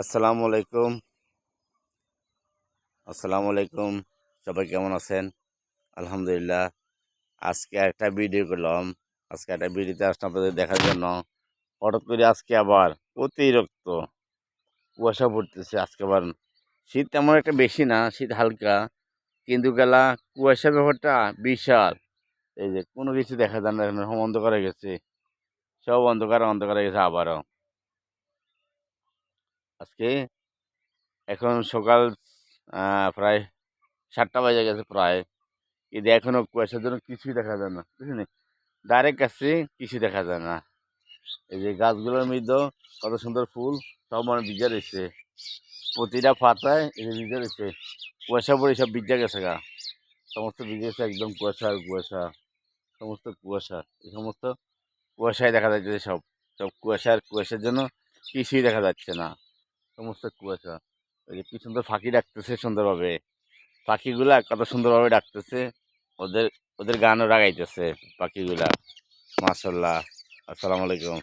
আসসালামু আলাইকুম। আসসালামু আলাইকুম। সবাই কেমন আছেন? আলহামদুলিল্লাহ। আজকে একটা ভিডিও করলাম। আজকে একটা ভিডিওতে আসলাম আপনাদের দেখার জন্য। হঠাৎ করে আজকে আবার অতিরিক্ত কুয়াশা পড়তেছে। আজকে আবার শীত তেমন একটা বেশি না, শীত হালকা। কিন্তু কুয়াশার ব্যাপারটা বিশাল। এই যে কোনো কিছু দেখা যায় না, এখন সব অন্ধকার হয়ে গেছে। সব অন্ধকার হয়ে গেছে আবারও। আজকে এখন সকাল প্রায় ৭টা বাজে গেছে প্রায়। কিন্তু এখনো কুয়াশার জন্য কিছুই দেখা যায় না, বুঝলেন? ডাইরেক্ট কাছে কিছু দেখা যায় না। এই যে গাছগুলোর মধ্যেও কত সুন্দর ফুল, সব মানে ভিজা রয়েছে। প্রতিটা পাতায় এই যে ভিজা রয়েছে। কুয়াশা পড়ে সব ভিজা গেছে গা। সমস্ত ভিজে গেছে, একদম কুয়াশা আর কুয়াশা। সমস্ত কুয়াশা, এই সমস্ত কুয়াশায় দেখা যাচ্ছে সব। সব কুয়াশা আর কুয়াশার জন্য কিছুই দেখা যাচ্ছে না। সমস্ত কুয়াশা। ওই যে কি সুন্দর পাখি ডাকতেছে সুন্দরভাবে। পাখিগুলা কত সুন্দরভাবে ডাকতেছে। ওদের ওদের গানও রাগাইতেছে পাখিগুলা। মাশাল্লাহ। আসসালামু আলাইকুম।